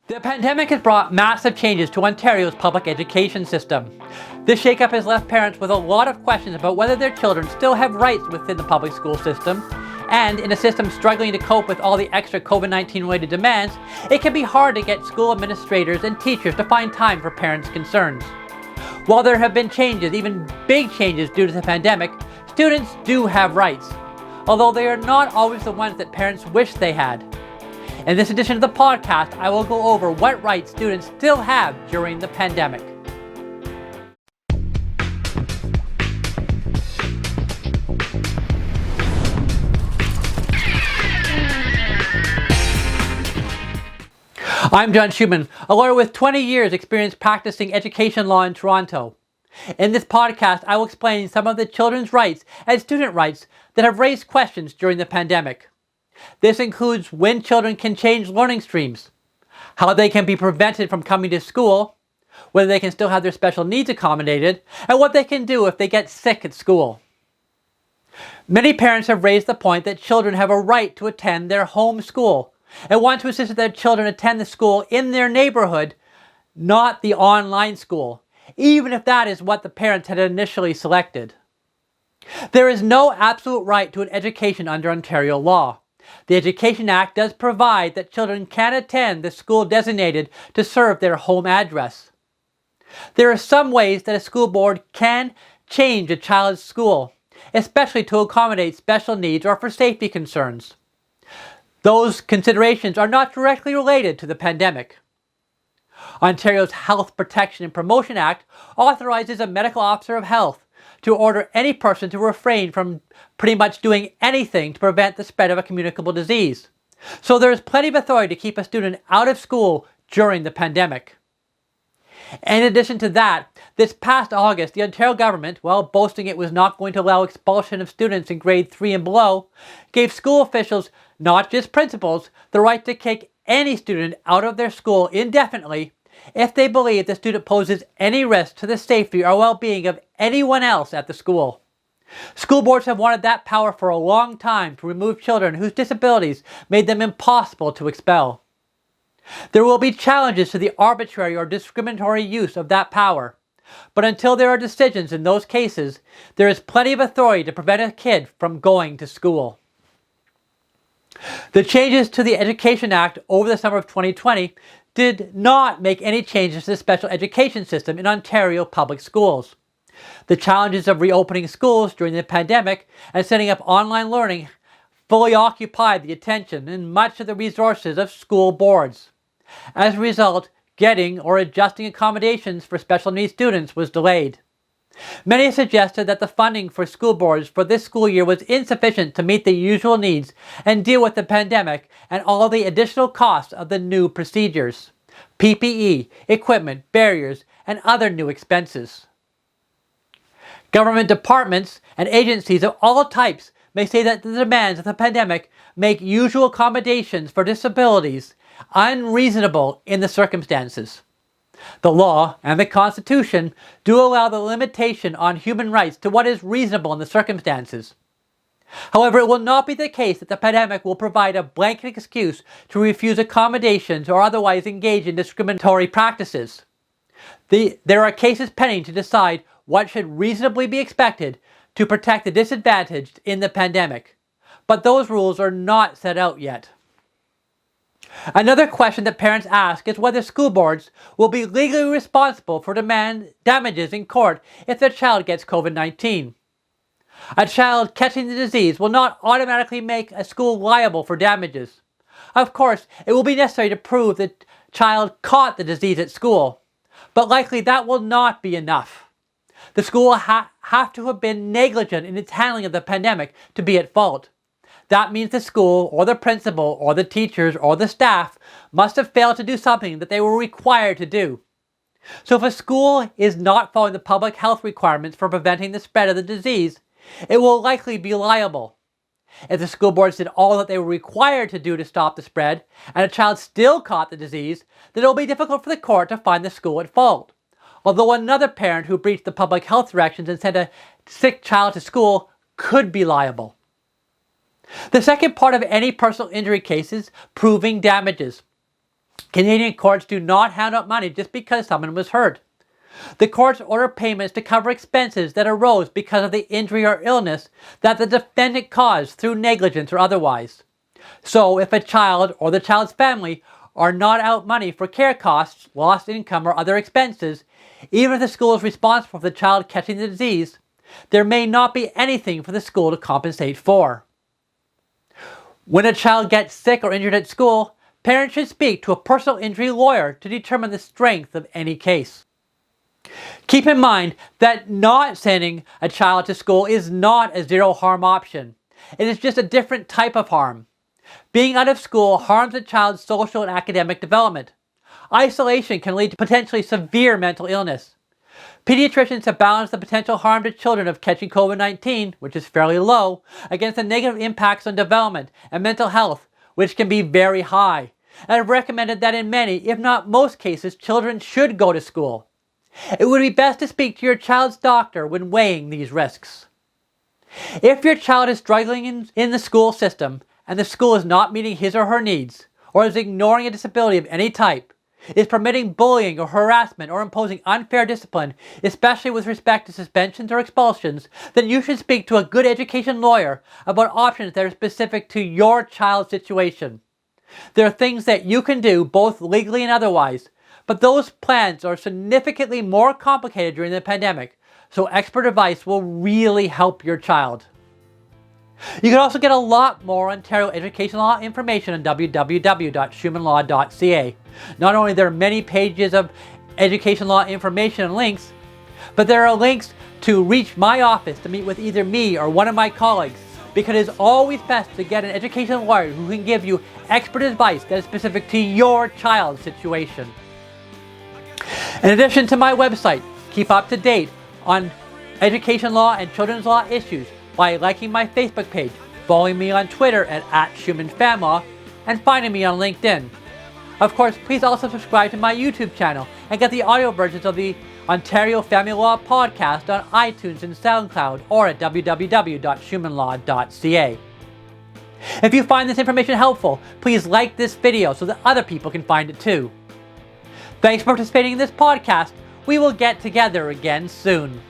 The pandemic has brought massive changes to Ontario's public education system. This shakeup has left parents with a lot of questions about whether their children still have rights within the public school system, and in a system struggling to cope with all the extra COVID-19 related demands, it can be hard to get school administrators and teachers to find time for parents' concerns. While there have been changes, even big changes due to the pandemic, students do have rights, although they are not always the ones that parents wish they had. In this edition of the podcast, I will go over what rights students still have during the pandemic. I'm John Schuman, a lawyer with 20 years experience practicing education law in Toronto. In this podcast, I will explain some of the children's rights and student rights that have raised questions during the pandemic. This includes when children can change learning streams, how they can be prevented from coming to school, whether they can still have their special needs accommodated, and what they can do if they get sick at school. Many parents have raised the point that children have a right to attend their home school and want to insist that their children attend the school in their neighborhood, not the online school, even if that is what the parents had initially selected. There is no absolute right to an education under Ontario law. The Education Act does provide that children can attend the school designated to serve their home address. There are some ways that a school board can change a child's school, especially to accommodate special needs or for safety concerns. Those considerations are not directly related to the pandemic. Ontario's Health Protection and Promotion Act authorizes a medical officer of health to order any person to refrain from pretty much doing anything to prevent the spread of a communicable disease. So there is plenty of authority to keep a student out of school during the pandemic. In addition to that, this past August, the Ontario government, while boasting it was not going to allow expulsion of students in grade 3 and below, gave school officials, not just principals, the right to kick any student out of their school indefinitely if they believe the student poses any risk to the safety or well-being of anyone else at the school. School boards have wanted that power for a long time to remove children whose disabilities made them impossible to expel. There will be challenges to the arbitrary or discriminatory use of that power, but until there are decisions in those cases, there is plenty of authority to prevent a kid from going to school. The changes to the Education Act over the summer of 2020 did not make any changes to the special education system in Ontario public schools. The challenges of reopening schools during the pandemic and setting up online learning fully occupied the attention and much of the resources of school boards. As a result, getting or adjusting accommodations for special needs students was delayed. Many have suggested that the funding for school boards for this school year was insufficient to meet the usual needs and deal with the pandemic and all the additional costs of the new procedures, PPE, equipment, barriers, and other new expenses. Government departments and agencies of all types may say that the demands of the pandemic make usual accommodations for disabilities unreasonable in the circumstances. The law and the Constitution do allow the limitation on human rights to what is reasonable in the circumstances. However, it will not be the case that the pandemic will provide a blanket excuse to refuse accommodations or otherwise engage in discriminatory practices. There are cases pending to decide what should reasonably be expected to protect the disadvantaged in the pandemic, but those rules are not set out yet. Another question that parents ask is whether school boards will be legally responsible for damages in court if their child gets COVID-19. A child catching the disease will not automatically make a school liable for damages. Of course, it will be necessary to prove that the child caught the disease at school, but likely that will not be enough. The school will have to have been negligent in its handling of the pandemic to be at fault. That means the school, or the principal, or the teachers, or the staff must have failed to do something that they were required to do. So if a school is not following the public health requirements for preventing the spread of the disease, it will likely be liable. If the school boards did all that they were required to do to stop the spread, and a child still caught the disease, then it will be difficult for the court to find the school at fault. Although another parent who breached the public health directions and sent a sick child to school could be liable. The second part of any personal injury case is proving damages. Canadian courts do not hand out money just because someone was hurt. The courts order payments to cover expenses that arose because of the injury or illness that the defendant caused through negligence or otherwise. So if a child or the child's family are not out money for care costs, lost income, or other expenses, even if the school is responsible for the child catching the disease, there may not be anything for the school to compensate for. When a child gets sick or injured at school, parents should speak to a personal injury lawyer to determine the strength of any case. Keep in mind that not sending a child to school is not a zero harm option. It is just a different type of harm. Being out of school harms a child's social and academic development. Isolation can lead to potentially severe mental illness. Pediatricians have balanced the potential harm to children of catching COVID-19, which is fairly low, against the negative impacts on development and mental health, which can be very high, and have recommended that in many, if not most cases, children should go to school. It would be best to speak to your child's doctor when weighing these risks. If your child is struggling in the school system and the school is not meeting his or her needs, or is ignoring a disability of any type, is permitting bullying or harassment or imposing unfair discipline, especially with respect to suspensions or expulsions, then you should speak to a good education lawyer about options that are specific to your child's situation. There are things that you can do, both legally and otherwise, but those plans are significantly more complicated during the pandemic, so expert advice will really help your child. You can also get a lot more Ontario education law information on www.schumanlaw.ca. Not only are there many pages of education law information and links, but there are links to reach my office to meet with either me or one of my colleagues, because it is always best to get an education lawyer who can give you expert advice that is specific to your child's situation. In addition to my website, keep up to date on education law and children's law issues by liking my Facebook page, following me on Twitter at @SchumanFamLaw, and finding me on LinkedIn. Of course, please also subscribe to my YouTube channel and get the audio versions of the Ontario Family Law Podcast on iTunes and SoundCloud, or at www.schumanlaw.ca. If you find this information helpful, please like this video so that other people can find it too. Thanks for participating in this podcast. We will get together again soon.